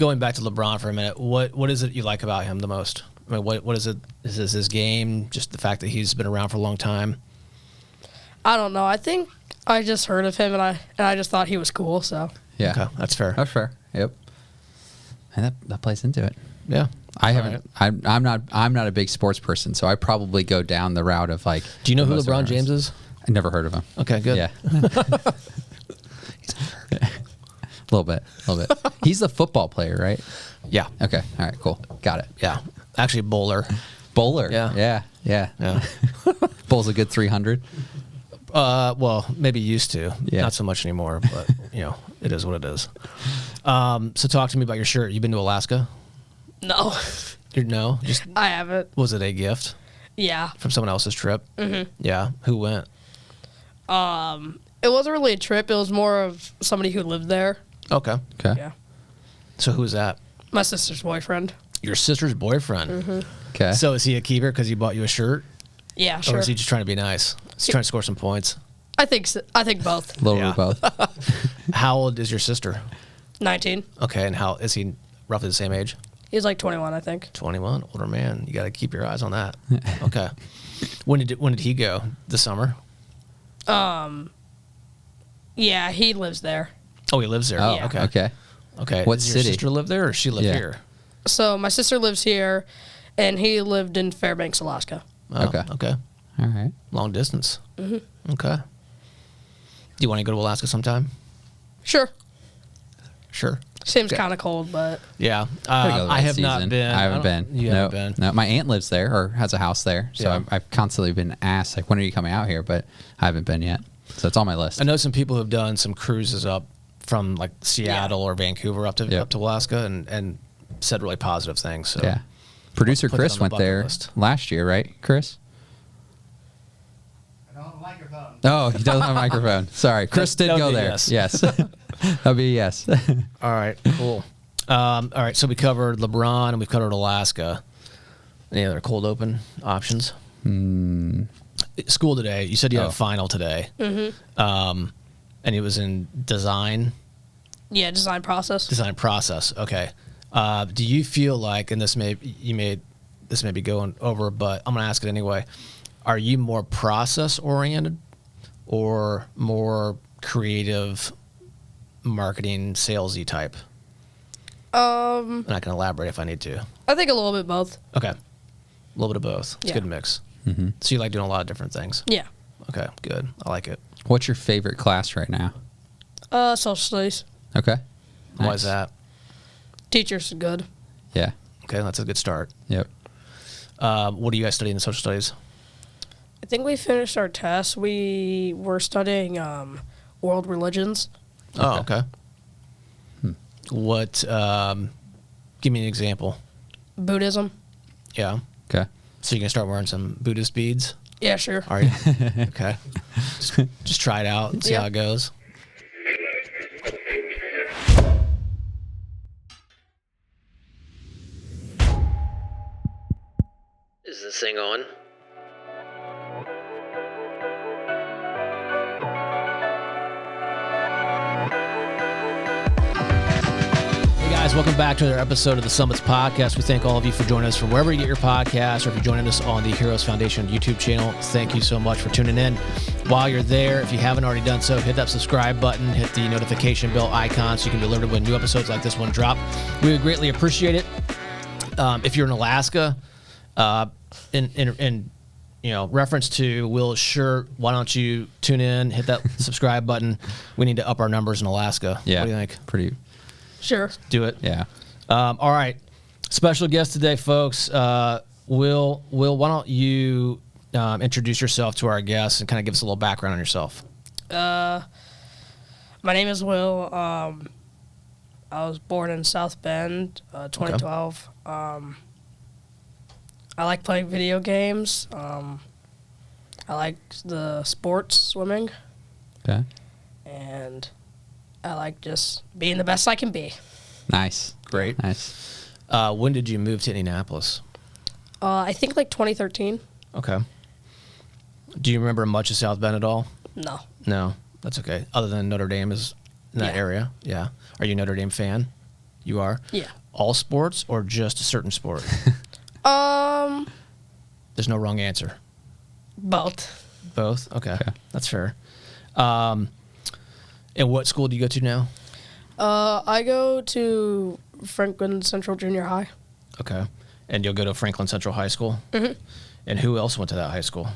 going back to LeBron for a minute, what is it you like about him the most? I mean, what is it? Is this his game? Just the fact that he's been around for a long time? I don't know. I think I just heard of him, and I just thought he was cool. So Yeah. Okay, that's fair. That's fair. Yep. And that plays into it. Yeah. I haven't. I'm not a big sports person, so I probably go down the route of like. Do you know the who most LeBron awareness. James is? I never heard of him. Okay, good. Yeah. A little bit. He's the football player, right? Yeah. Okay. All right. Cool. Got it. Yeah. Actually, bowler. Bowler. Yeah. Yeah. Bowls a good 300. Well, maybe used to. Yeah. Not so much anymore, but it is what it is. So talk to me about your shirt. You been to Alaska? no, No, just I haven't. was it a gift Yeah. from someone else's trip? Mm-hmm. Yeah. Who went? It wasn't really a trip. It was more of somebody who lived there. Okay. Okay. Yeah. So who's that? My sister's boyfriend. Your sister's boyfriend. Mm-hmm. Okay. So is he a keeper because he bought you a shirt, Yeah, or sure. is he just trying to be nice? Is he trying to score some points? I think so. I think both. a little Yeah. bit of both. How old is your sister? 19. Okay, and how is he? Roughly the same age? He's like 21, I think. 21, older man. You got to keep your eyes on that. Okay. When did he go? This summer? Yeah, he lives there. Oh, he lives there. Oh, Yeah. Okay. Okay. What Does city? your sister live there, or she live Yeah. here? So my sister lives here, and he lived in Fairbanks, Alaska. Oh, Okay. Okay. All right. Long distance. Mm-hmm. Okay. Do you want to go to Alaska sometime? Sure. Sure. Seems kind of cold, but Yeah. Gotta go I that have not season. been. I haven't been. You haven't been. No, my aunt lives there or has a house there, so Yeah. I've constantly been asked like, when are you coming out here? But I haven't been yet, so it's on my list. I know some people who have done some cruises up from like Seattle or Vancouver up to Alaska and said really positive things. So Yeah. Producer Put that Chris on the went bucket there list. last year, right, Chris? I don't have a microphone. Oh, he doesn't have a microphone. Sorry, Chris did That would go be a there. yes. Yes, that'll be a yes. All right, cool. All right, so we covered LeBron and we've covered Alaska. Any other cold open options? School today. You said you had a final today. Mm-hmm. And it was in design yeah, design process. process. Okay. Do you feel like, and this may be going over, but I'm going to ask it anyway. Are you more process oriented or more creative, marketing, salesy type? And I can elaborate if I need to. I think a little bit both. Okay. A little bit of both. It's a Yeah. good mix. Mm-hmm. So you like doing a lot of different things. Yeah. Okay, good. I like it. What's your favorite class right now? Social studies. Okay. Why is that? Teachers are good. Yeah. Okay, that's a good start. Yep. What do you guys study in social studies? I think we finished our test. We were studying world religions. Oh, okay. What? Give me an example. Buddhism. Yeah. Okay. So you're gonna start wearing some Buddhist beads? Yeah, sure. Are you? Okay. Just try it out and see how it goes. Is this thing on? Hey guys, welcome back to another episode of the Summits Podcast. We thank all of you for joining us from wherever you get your podcast, or if you're joining us on the Heroes Foundation YouTube channel. Thank you so much for tuning in. While you're there, if you haven't already done so, hit that subscribe button, hit the notification bell icon so you can be alerted when new episodes like this one drop. We would greatly appreciate it. If you're in Alaska, in reference to Will's shirt, why don't you tune in, hit that subscribe button. We need to up our numbers in Alaska. Yeah. What do you think? Pretty. Sure. Do it. Yeah. All right. Special guest today, folks. Will, why don't you introduce yourself to our guests and kind of give us a little background on yourself? My name is Will. I was born in South Bend, 2012. I like playing video games. I like the sports, swimming, Okay. and I like just being the best I can be. Nice. Great. Nice. When did you move to Indianapolis? I think like 2013. Okay. Do you remember much of South Bend at all? No. No, that's okay. Other than Notre Dame is in that Yeah. area. Yeah. Are you a Notre Dame fan? You are? Yeah. All sports or just a certain sport? There's no wrong answer. Both. Both? Okay. That's fair. And what school do you go to now? I go to Franklin Central Junior High. Okay. And you'll go to Franklin Central High School? Mm-hmm. And who else went to that high school?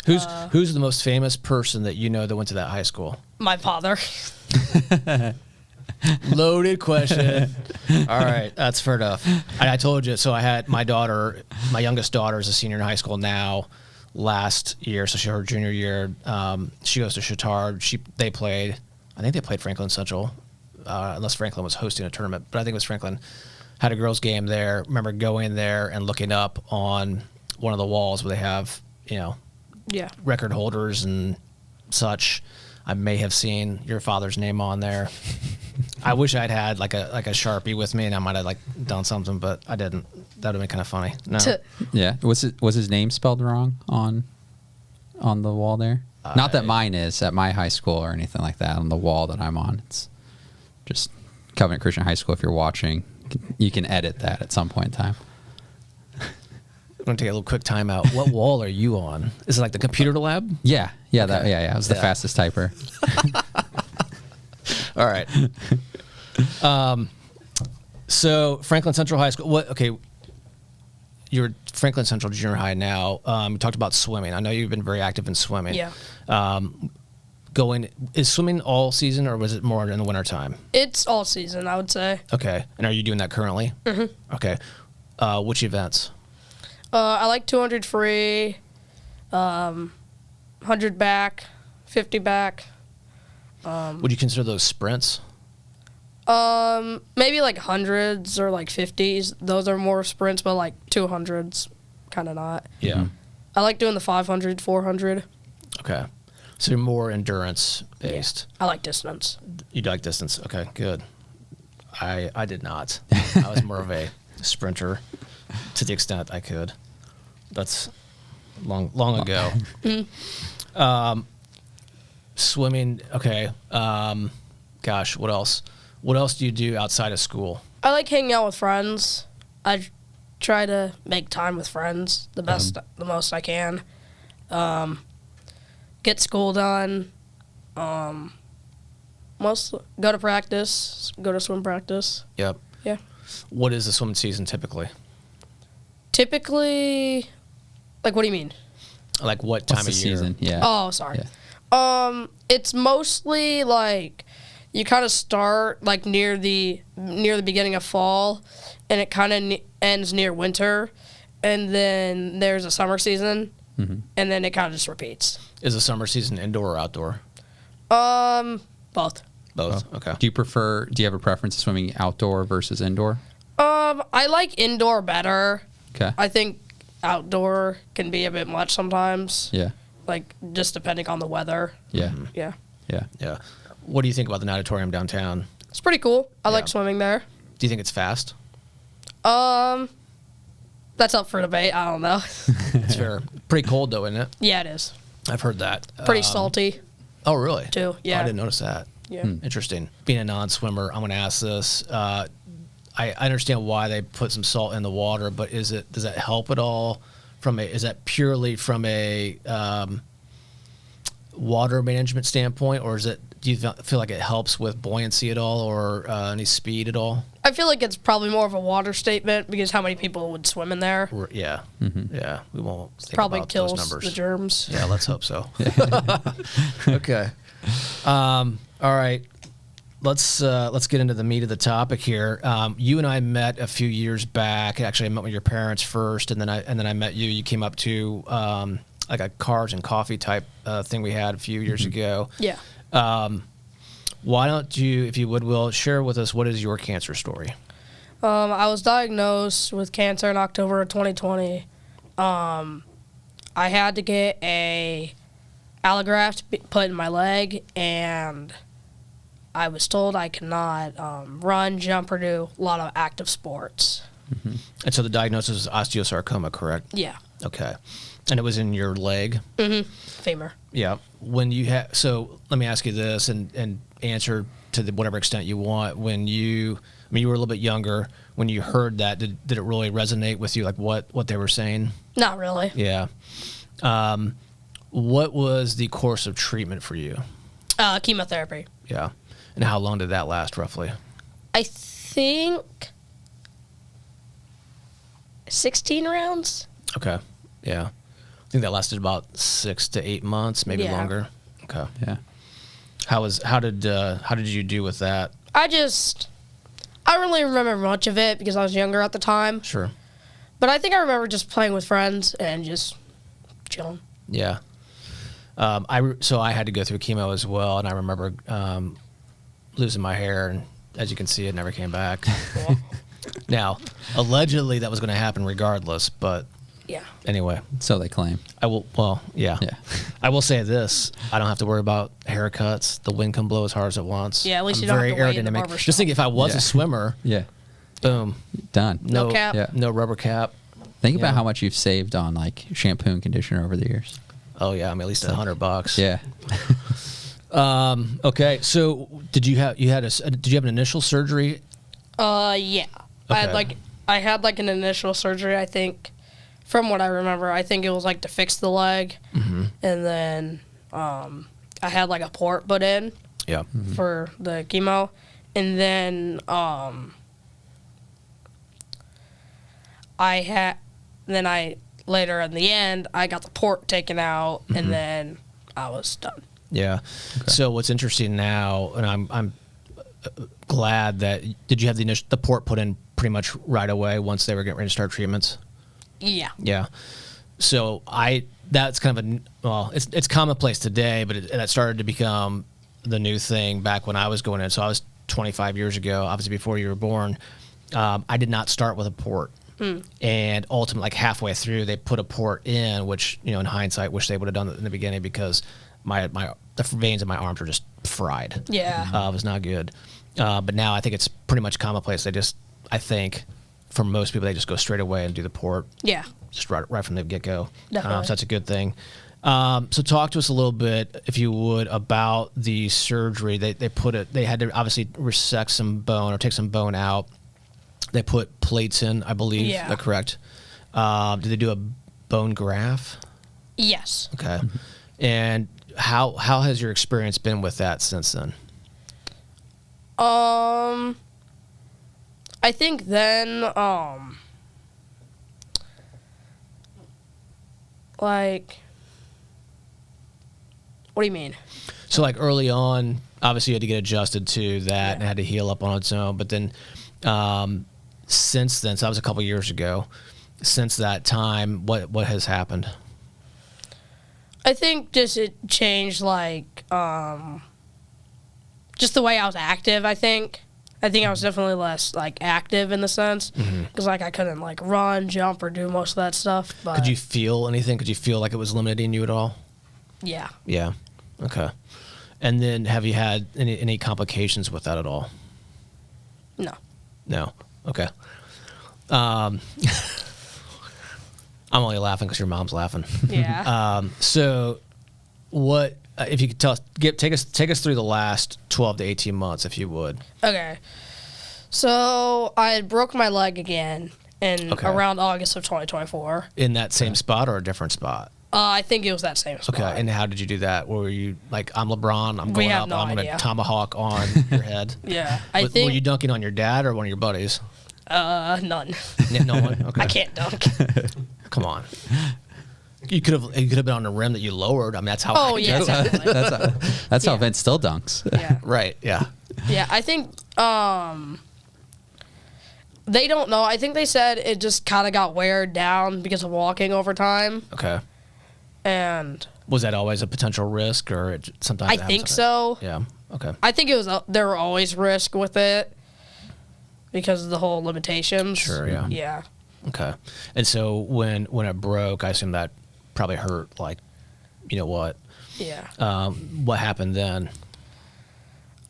Who's the most famous person that you know that went to that high school? My father. Loaded question. All right, that's fair enough. I told you, so I had my youngest daughter is a senior in high school now. Last year, so her junior year, she goes to Chittard. I think they played Franklin Central, unless Franklin was hosting a tournament, but I think it was Franklin. Had a girls' game there. Remember going there and looking up on one of the walls where they have, Yeah. record holders and such. I may have seen your father's name on there. I wish I'd had like a Sharpie with me, and I might have done something, but I didn't. That would have been kind of funny. No. Yeah. Was his name spelled wrong on the wall there? Not that mine is at my high school or anything like that. On the wall that I'm on, it's just Covenant Christian High School. If you're watching, you can edit that at some point in time. I'm gonna take a little quick time out. What wall are you on? Is it like the computer lab? Yeah. Okay. I was the fastest typer. All right. So Franklin Central High School. You're Franklin Central Junior High now. You talked about swimming. I know you've been very active in swimming. Yeah. Is swimming all season, or was it more in the wintertime? It's all season, I would say. Okay. And are you doing that currently? Mm-hmm. Okay. Which events? I like 200 free, 100 back, 50 back. Would you consider those sprints? Maybe like hundreds or like 50s. Those are more sprints, but like 200s, kind of not. Yeah. I like doing the 500, 400. Okay. So you're more endurance based. Yeah. I like distance. You like distance. Okay, good. I did not. I was more of a sprinter to the extent I could. That's long ago. Swimming. Okay. Gosh, what else? What else do you do outside of school? I like hanging out with friends. I try to make time with friends the most I can. Get school done. Mostly go to practice. Go to swim practice. Yep. Yeah. What is the swimming season typically? Typically, like, what do you mean? Like what time of What's the year? season? Yeah. Oh, sorry. Yeah. It's mostly like you kind of start like near the beginning of fall, and it kind of ends near winter, and then there's a summer season, and then it kind of just repeats. Is the summer season indoor or outdoor? Both. Both. Okay. Do you have a preference of swimming outdoor versus indoor? I like indoor better. Okay. I think outdoor can be a bit much sometimes. Yeah. Like, just depending on the weather. Yeah. Yeah. Yeah. Yeah. What do you think about the natatorium downtown? It's pretty cool. I like Yeah. swimming there. Do you think it's fast? That's up for debate. I don't know. It's fair. Pretty cold though, isn't it? Yeah, it is. I've heard that. Pretty salty, Oh, really? too. Yeah. Oh, I didn't notice that. Yeah. Interesting. Being a non-swimmer, I'm going to ask this. I understand why they put some salt in the water, but does that help at all? Is that purely from a water management standpoint, or do you feel like it helps with buoyancy at all, or any speed at all? I feel like it's probably more of a water statement because how many people would swim in there? Yeah. Yeah. We won't think Probably about kills those numbers. the germs. Yeah, let's hope so. Okay. All right. Let's get into the meat of the topic here. You and I met a few years back. Actually, I met with your parents first, and then I met you. You came up to like a cars and coffee type thing we had a few years ago. Yeah. Why don't you, if you would, Will, share with us what is your cancer story? I was diagnosed with cancer in October of 2020. I had to get a allograft put in my leg, and I was told I could not run, jump, or do a lot of active sports. And so the diagnosis was osteosarcoma, correct? Yeah. Okay. And it was in your leg? Femur. Yeah. So let me ask you this and answer to whatever extent you want. mean, you were a little bit younger when you heard that. Did it really resonate with you, like what they were saying? Not really. Yeah. What was the course of treatment for you? Chemotherapy. Yeah. And how long did that last, roughly? I think 16 rounds. Okay. Yeah. I think that lasted about 6 to 8 months, maybe longer. Okay. Yeah. How did you do with that? I don't really remember much of it because I was younger at the time. Sure. But I think I remember just playing with friends and just chilling. Yeah. So I had to go through chemo as well, and I remember losing my hair, and as you can see, it never came back. Cool. Now, allegedly, that was going to happen regardless, but Yeah. anyway, So they claim. I will. Well, yeah. Yeah. I will say this: I don't have to worry about haircuts. The wind can blow as hard as it wants. Yeah, at least I'm you don't have very to wait in the aerodynamic. barber Just think, if I was Yeah. a swimmer, Yeah. boom, Done. No cap. Yeah. no rubber cap. Think about Yeah. how much you've saved on like shampoo and conditioner over the years. Oh yeah, I mean at least $100. Yeah. Okay. So did you have an initial surgery? Yeah. Okay. I had like an initial surgery, I think, from what I remember. I think it was like to fix the leg. Mm-hmm. And then I had like a port put in Yeah. for the chemo. And then later in the end, I got the port taken out, and then I was done. Yeah. So what's interesting now, and I'm glad that did you have the port put in pretty much right away once they were getting ready to start treatments? Yeah. Yeah. So that's kind of it's commonplace today, but that started to become the new thing back when I was going in. So I was 25 years ago, obviously before you were born. I did not start with a port. And ultimately, like halfway through, they put a port in, which, in hindsight, wish they would have done it in the beginning because the veins in my arms were just fried. Yeah. It was not good. But now I think it's pretty much commonplace. I think for most people, they just go straight away and do the port. Yeah. Just right from the get-go. Definitely. So that's a good thing. So talk to us a little bit, if you would, about the surgery. They had to obviously resect some bone or take some bone out. They put plates in, I believe. Yeah. Is that correct? Did they do a bone graft? Yes. Okay. And how has your experience been with that since then? I think then, like, what do you mean? So like early on, obviously you had to get adjusted to that and it had to heal up on its own. But then since then, so that was a couple years ago, since that time, what has happened? I think just it changed, like, just the way I was active, I think. I think I was definitely less, like, active in the sense. Because, like, I couldn't, like, run, jump, or do most of that stuff. But Could you feel anything? Could you feel like it was limiting you at all? yeah. Yeah. Okay. And then have you had any complications with that at all? No. No. Okay. I'm only laughing because your mom's laughing. Yeah. So what, if you could tell us, take us through the last 12 to 18 months, if you would. Okay. So I had broke my leg again in Okay. around August of 2024. In that same spot or a different spot? I think it was that same spot. Okay. And how did you do that? Were you like, I'm LeBron, I'm We going have up, no I'm going to idea. tomahawk on your head? Yeah. Were you dunking on your dad or one of your buddies? None. No one? Okay. I can't dunk. Come on. You could have been on the rim that you lowered. I mean, that's how. Oh, yeah. Exactly. That's how Yeah. Vince still dunks. Yeah. Right. Yeah. Yeah, I think they don't know. I think they said it just kind of got weared down because of walking over time. Okay. And Was that always a potential risk, or sometimes? I it happens think sometimes? so. Yeah. Okay. I think it was there were always risk with it because of the whole limitations. Sure. Yeah. Yeah. Okay. And so when it broke, I assume that probably hurt. Like, you know what? Yeah. What happened then?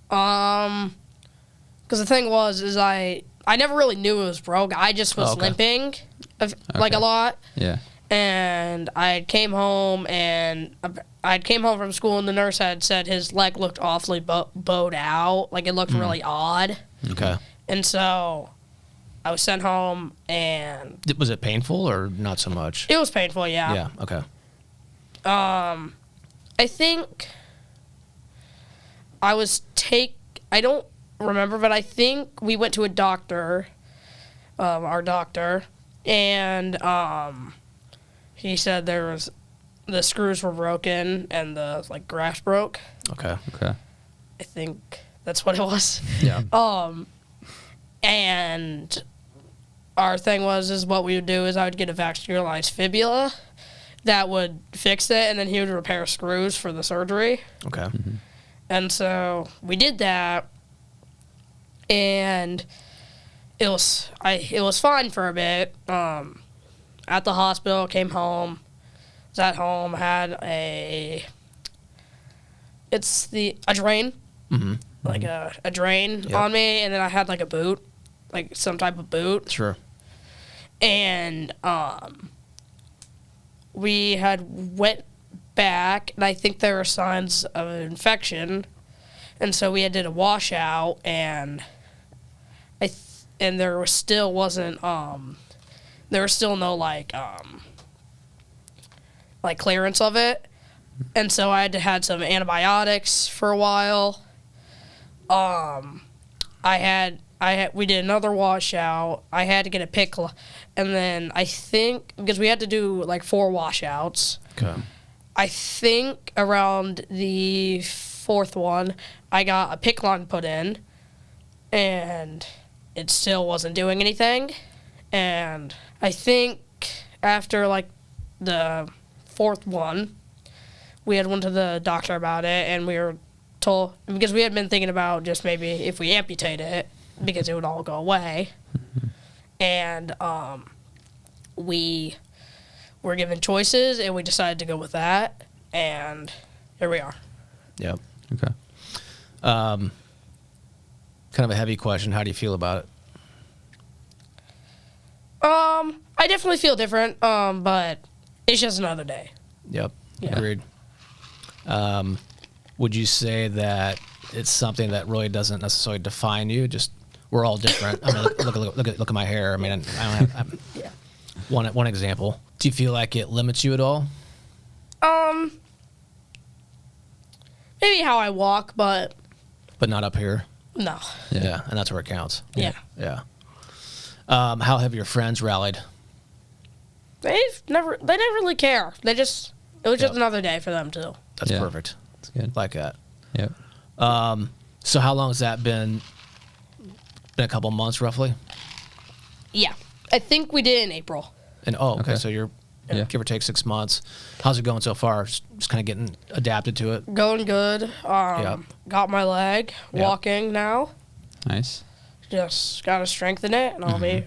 Because the thing is I never really knew it was broke. I just was Oh, okay. limping, like a lot. Yeah. And I came home from school, and the nurse had said his leg looked awfully bowed out, like it looked really odd. Okay. And so I was sent home, and Was it painful or not so much? it was painful, yeah. Yeah. Okay. I think I don't remember, but I think we went to a doctor, our doctor, and he said the screws were broken and the graft broke. Okay. Okay. I think that's what it was. Yeah. And our thing is what we would do is I would get a vascularized fibula that would fix it, and then he would repair screws for the surgery. Okay. And so we did that, and it was fine for a bit. At the hospital, came home, was at home, had a drain, like a drain on me, and then I had a boot, some type of boot. Sure. And we had went back, and I think there were signs of an infection, and so we did a washout, and there was still wasn't there was still no clearance of it, and so I had some antibiotics for a while. We did another washout. I had to get a pick, and then I think because we had to do 4 washouts. Okay. I think around the 4th one, I got a pick line put in, and it still wasn't doing anything. And I think after the 4th one, we had went to the doctor about it, and we were told, because we had been thinking about just maybe if we amputate it, because it would all go away. And we were given choices, and we decided to go with that, and here we are. Yep. Okay. Kind of a heavy question. How do you feel about it? I definitely feel different, but it's just another day. Yep. Yeah. Agreed. Would you say that it's something that really doesn't necessarily define you? Just we're all different. I mean, look at my hair. I mean, I don't have Yeah. one example. Do you feel like it limits you at all? Maybe how I walk, but But not up here. no. Yeah, and that's where it counts. Yeah. Yeah. How have your friends rallied? They didn't really care. It was just Yep. another day for them too. That's Yeah. perfect. That's good. Like that. Yep. So how long has that been? Been a couple months roughly? Yeah. I think we did in April. And okay, Okay. so you're Yeah. give or take 6 months. How's it going so far? Just kind of getting adapted to it. Going good. Yep. Got my leg Yep. walking now. Nice. Just gotta strengthen it, and I'll be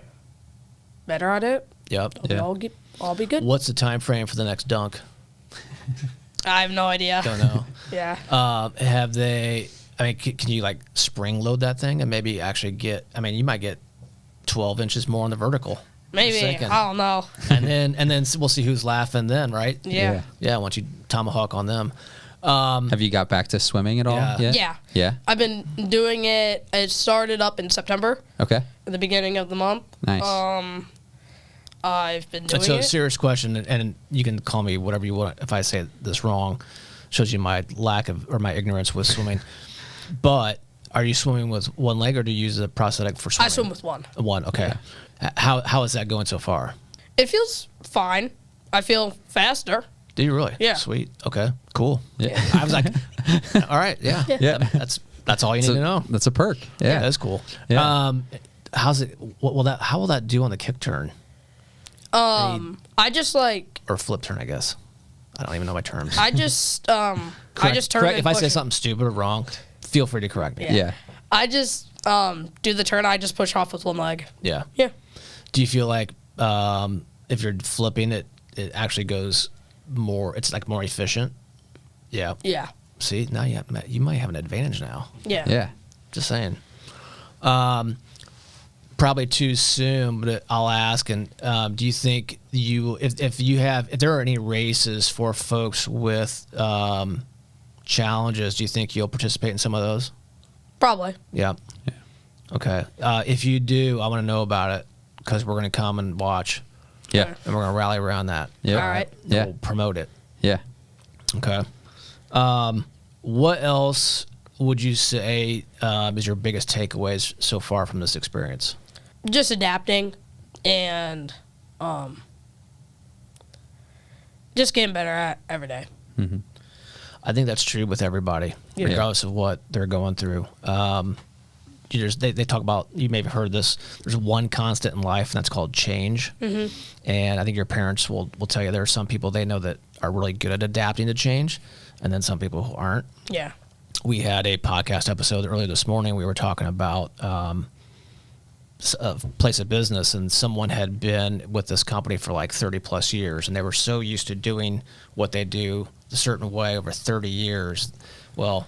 better at it. Yep. I'll be good. What's the time frame for the next dunk? I have no idea. Don't know. Yeah. Have they? I mean, can you spring load that thing and maybe actually get? I mean, you might get 12 inches more on the vertical. Maybe. Just thinking. I don't know. and then we'll see who's laughing then, right? Yeah. Yeah. Once you tomahawk on them. Have you got back to swimming at all? Yeah. yet? Yeah. Yeah. I've been doing it. It started up in September, Okay. at the beginning of the month. Nice. I've been doing It's a it. serious question, and you can call me whatever you want if I say this wrong. Shows you my lack of or my ignorance with swimming. But are you swimming with one leg, or do you use a prosthetic for swimming? I swim with one. One. Okay. How is that going so far? It feels fine. I feel faster. Do you really? Yeah. Sweet. Okay. Cool. Yeah. I was like, all right. Yeah. Yeah. That's all you need to know. That's a perk. Yeah, Yeah. that's cool. Yeah. How's it? How will that do on the kick turn I just or flip turn? I guess I don't even know my terms. I just Correct- turn correct. and If I push say it. something stupid or wrong, feel free to correct me. Yeah. Yeah. I just do the turn. I just push off with one leg. Yeah. Yeah. Do you feel like if you're flipping it actually goes more? It's more efficient. Yeah. Yeah. See, now you might have an advantage now. Yeah. Yeah. Just saying. Probably too soon, but I'll ask. And do you think if there are any races for folks with challenges, do you think you'll participate in some of those? Probably. Yeah. Okay. If you do, I want to know about it because we're going to come and watch. Yeah. And we're going to rally around that. Yeah. All right. Yeah. We'll promote it. Yeah. Okay. What else would you say is your biggest takeaways so far from this experience? Just adapting and just getting better at every day. Mm-hmm. I think that's true with everybody, regardless of what they're going through. They talk about, you may have heard this, there's one constant in life, and that's called change. Mm-hmm. And I think your parents will tell you there are some people they know that are really good at adapting to change, and then some people who aren't. Yeah. We had a podcast episode earlier this morning. We were talking about a place of business, and someone had been with this company for like 30 plus years, and they were so used to doing what they do a certain way over 30 years. Well,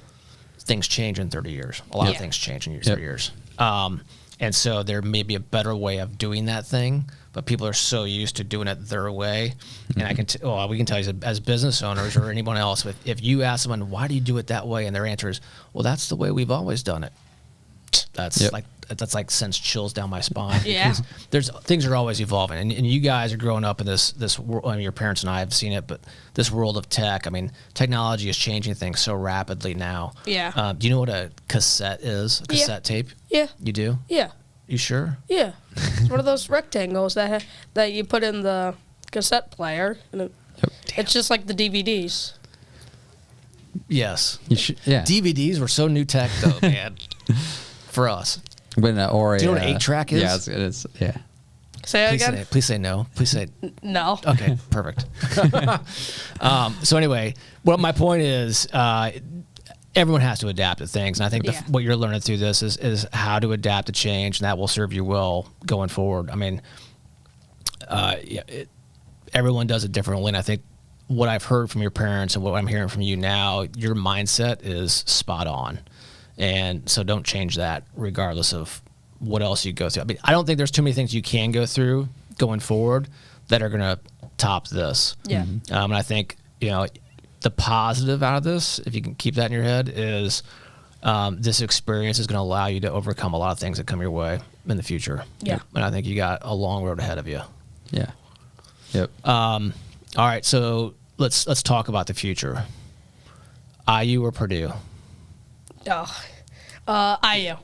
things change in 30 years. A lot of things change in 30 years. And so there may be a better way of doing that thing, but people are so used to doing it their way. And I can, we can tell you as business owners or anyone else, if you ask someone, why do you do it that way? And their answer is, well, that's the way we've always done it. That's like sends chills down my spine. Yeah. Things are always evolving, and you guys are growing up in this world. I mean, your parents and I have seen it, but this world of tech. I mean, technology is changing things so rapidly now. Yeah. Do you know what a cassette is? A cassette tape? Yeah. You do? Yeah. You sure? Yeah. It's one of those rectangles that you put in the cassette player, and it's just like the DVDs. Yes. You should, yeah. DVDs were so new tech, though, man. For us. When, do you know what an 8-track is? Yeah, it is. Yeah. Say that again? Please say no. Please say No. Okay, perfect. So anyway, well, my point is, everyone has to adapt to things, and I think what you're learning through this is how to adapt to change, and that will serve you well going forward. I mean, everyone does it differently, and I think what I've heard from your parents and what I'm hearing from you now, your mindset is spot on. And so don't change that regardless of what else you go through. I mean, I don't think there's too many things you can go through going forward that are going to top this. Yeah. And I think, the positive out of this, if you can keep that in your head, is this experience is going to allow you to overcome a lot of things that come your way in the future. Yeah. And I think you got a long road ahead of you. Yeah. Yep. All right. So let's talk about the future. IU or Purdue? IU.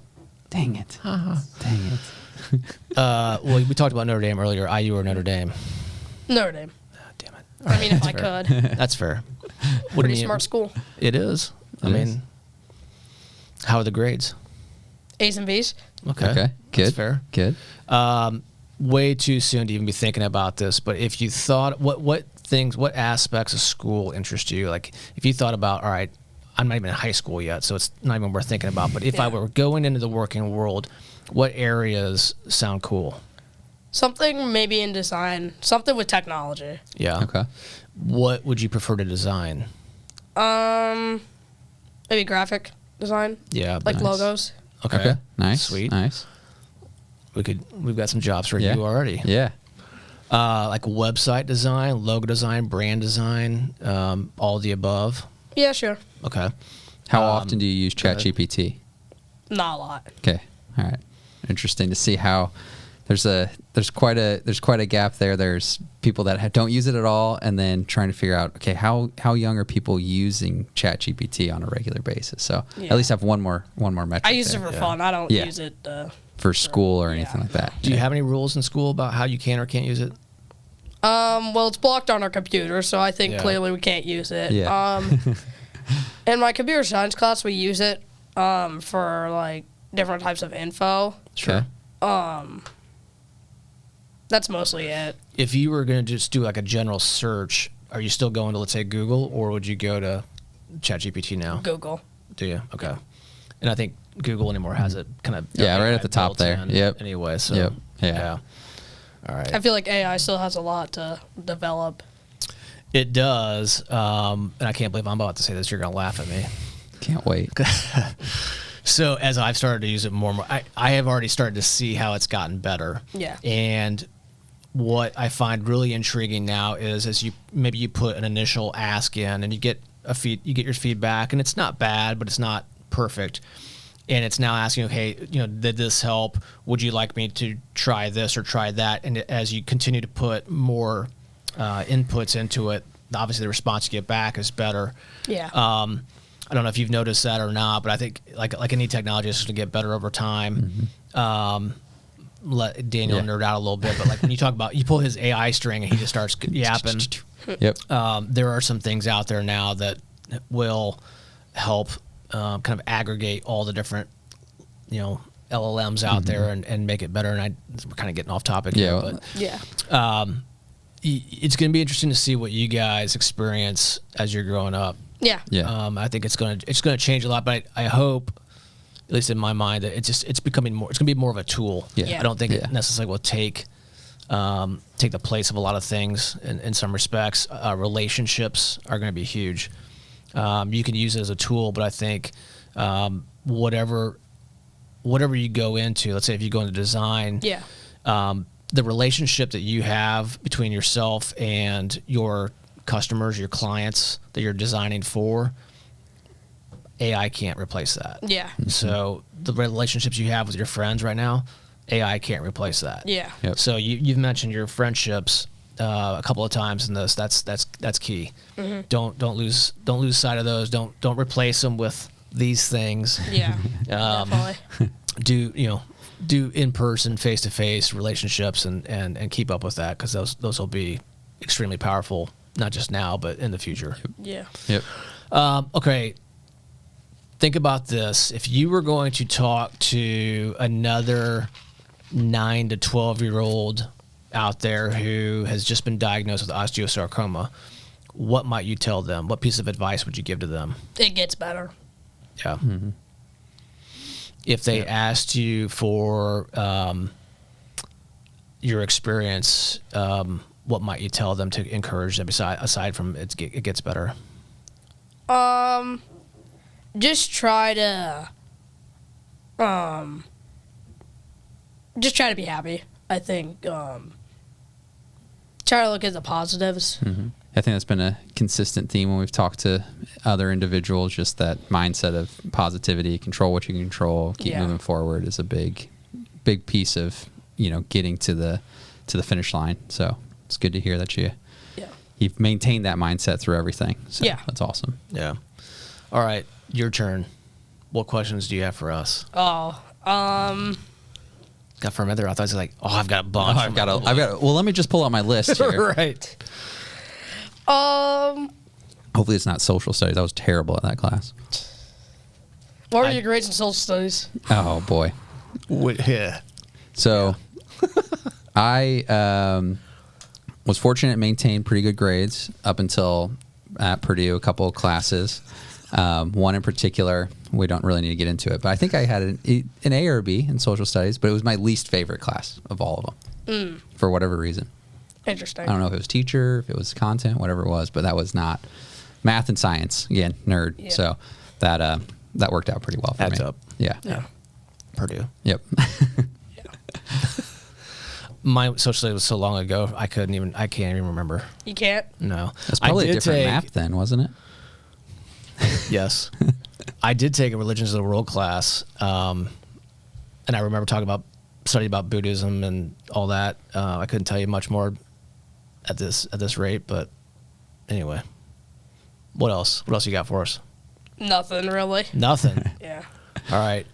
Dang it. Dang it. Well, we talked about Notre Dame earlier. IU or Notre Dame? Notre Dame. Oh, damn it. I mean, if I could. That's fair. Pretty smart school. It is. I mean, how are the grades? A's and B's. Okay. Good. That's fair. Good. Way too soon to even be thinking about this, but if you thought, what aspects of school interest you? Like, if you thought about, all right, I'm not even in high school yet, so it's not even worth thinking about. But if I were going into the working world, what areas sound cool? Something maybe in design, something with technology. Yeah. Okay. What would you prefer to design? Maybe graphic design. Yeah. Like logos. Okay. Nice. Sweet. Nice. We've got some jobs for you already. Yeah. Like website design, logo design, brand design, all the above. Yeah, sure. Okay. How often do you use ChatGPT? Not a lot. Okay. All right. Interesting to see how there's quite a gap there. There's people that don't use it at all, and then trying to figure out, okay, how young are people using ChatGPT on a regular basis? So at least have one more metric. I use it for fun. I don't use it for school or anything like that. Do you have any rules in school about how you can or can't use it? Well, it's blocked on our computer, so I think clearly we can't use it. Yeah. In my computer science class, we use it for like different types of info. Sure. That's mostly it. If you were going to just do like a general search, are you still going to, let's say, Google, or would you go to ChatGPT now? Google. Do you? Okay. And I think Google anymore has it kind of right at the top there. Yep. Anyway, so Yeah. All right. I feel like AI still has a lot to develop. It does, and I can't believe I'm about to say this. You're going to laugh at me. Can't wait. So as I've started to use it more and more, I have already started to see how it's gotten better. Yeah. And what I find really intriguing now is as you put an initial ask in and you get your feedback, and it's not bad, but it's not perfect. and it's now asking, okay, did this help? Would you like me to try this or try that? And as you continue to put more inputs into it, obviously the response you get back is better. Yeah. I don't know if you've noticed that or not, but I think like any technology is going to get better over time. Let Daniel nerd out a little bit, but like when you talk about, you pull his AI string and he just starts yapping. Yep. There are some things out there now that will help kind of aggregate all the different, LLMs out there and make it better. And we're kind of getting off topic here, but it's going to be interesting to see what you guys experience as you're growing up. Yeah. Yeah. I think it's going to change a lot, but I hope, at least in my mind, that it's becoming more. It's going to be more of a tool. Yeah. I don't think it necessarily will take the place of a lot of things in some respects. Relationships are going to be huge. You can use it as a tool, but I think whatever you go into, let's say if you go into design, the relationship that you have between yourself and your customers, your clients that you're designing for, AI can't replace that. Yeah. So the relationships you have with your friends right now, AI can't replace that. Yeah. Yep. So you've mentioned your friendships a couple of times in this. That's key. Don't lose sight of those. Don't replace them with these things. Yeah. Definitely. Do in person, face to face relationships and keep up with that, because those will be extremely powerful, not just now but in the future. Yeah. Yep. Okay. Think about this. If you were going to talk to another 9 to 12-year-old out there who has just been diagnosed with osteosarcoma, what might you tell them? What piece of advice would you give to them? It gets better. Yeah. If they asked you for your experience, what might you tell them to encourage them aside from it gets better? Just try to be happy. I think try to look at the positives. I think that's been a consistent theme when we've talked to other individuals. Just that mindset of positivity, control what you can control, keep moving forward is a big piece of getting to the finish line. So it's good to hear that you've maintained that mindset through everything. So that's awesome. Yeah. All right, your turn. What questions do you have for us? Oh, Got for a minute there, I thought it was like, I've got a bunch. I've got. Well, let me just pull out my list here. Right. Hopefully, it's not social studies. I was terrible at that class. What were your grades in social studies? Oh boy. Yeah. So, I was fortunate to maintain pretty good grades up until at Purdue, a couple of classes. One in particular, we don't really need to get into it, but I think I had an A or a B in social studies, but it was my least favorite class of all of them for whatever reason. Interesting. I don't know if it was teacher, if it was content, whatever it was, but that was not math and science. Again, nerd. Yeah. So that worked out pretty well for Adds me. up. Yeah. Purdue. Yep. My social studies was so long ago, I can't even remember. You can't? No. That's probably I a did different take- map then, wasn't it? Yes. I did take a Religions of the World class, and I remember studying about Buddhism and all that. I couldn't tell you much more at this rate, but anyway. What else? What else you got for us? Nothing really. Nothing. Yeah. All right.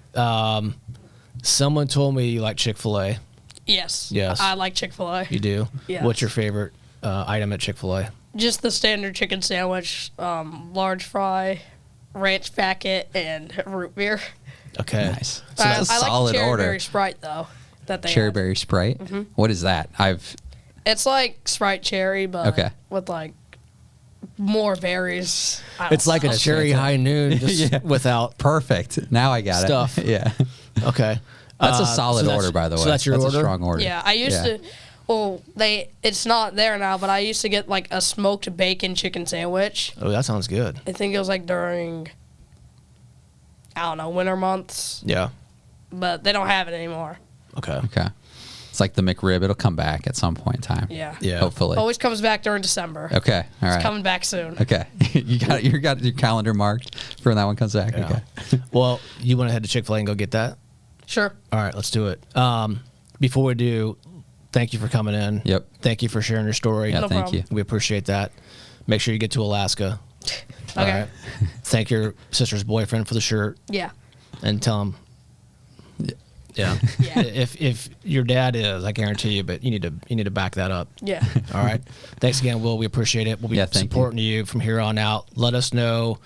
Someone told me you like Chick-fil-A. Yes. Yes. I like Chick-fil-A. You do? Yes. What's your favorite item at Chick-fil-A? Just the standard chicken sandwich, large fry, ranch packet, and root beer. Okay. Nice. So that's a I solid like the order. cherryberry Sprite though. That they have. Cherryberry Sprite? What is that? It's like Sprite cherry, but Okay. with like more berries. It's like a cherry high noon, just Yeah. without. Perfect. Now I got Stuff. it. Yeah. Okay. That's a solid so order, by the way. So that's your order? a strong order. Yeah, I used to. Well, it's not there now, but I used to get like a smoked bacon chicken sandwich. Oh, that sounds good. I think it was like during, I don't know, winter months, Yeah. but they don't have it anymore. Okay. Okay. It's like the McRib. It'll come back at some point in time. Yeah. Yeah. Hopefully. Always comes back during December. Okay. All right. It's coming back soon. Okay. You got your calendar marked for when that one comes back. Yeah. Okay. Well, you want to head to Chick-fil-A and go get that? Sure. All right, let's do it. Before we do, thank you for coming in. Yep. Thank you for sharing your story. Yeah, No thank problem. you. We appreciate that. Make sure you get to Alaska. All Okay. right. Thank your sister's boyfriend for the shirt Yeah. and tell him. Yeah. Yeah. If your dad is, I guarantee you, but you need to back that up. Yeah. All right. Thanks again, Will. We appreciate it. We'll be Yeah, thank supporting you from here on out. Let us know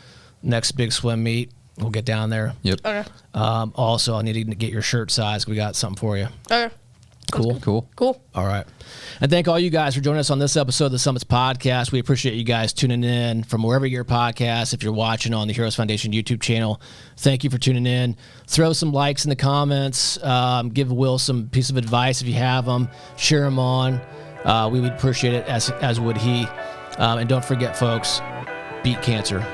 next big swim meet. We'll get down there. Yep. Okay. Also, I need to get your shirt size. We got something for you. Okay. Cool. Cool. Cool. All right. And thank all you guys for joining us on this episode of the Summits Podcast. We appreciate you guys tuning in from wherever you get your podcast. If you're watching on the Heroes Foundation YouTube channel, thank you for tuning in. Throw some likes in the comments. Give Will some piece of advice if you have them. Share them on. We would appreciate it, as would he. And don't forget, folks, beat cancer.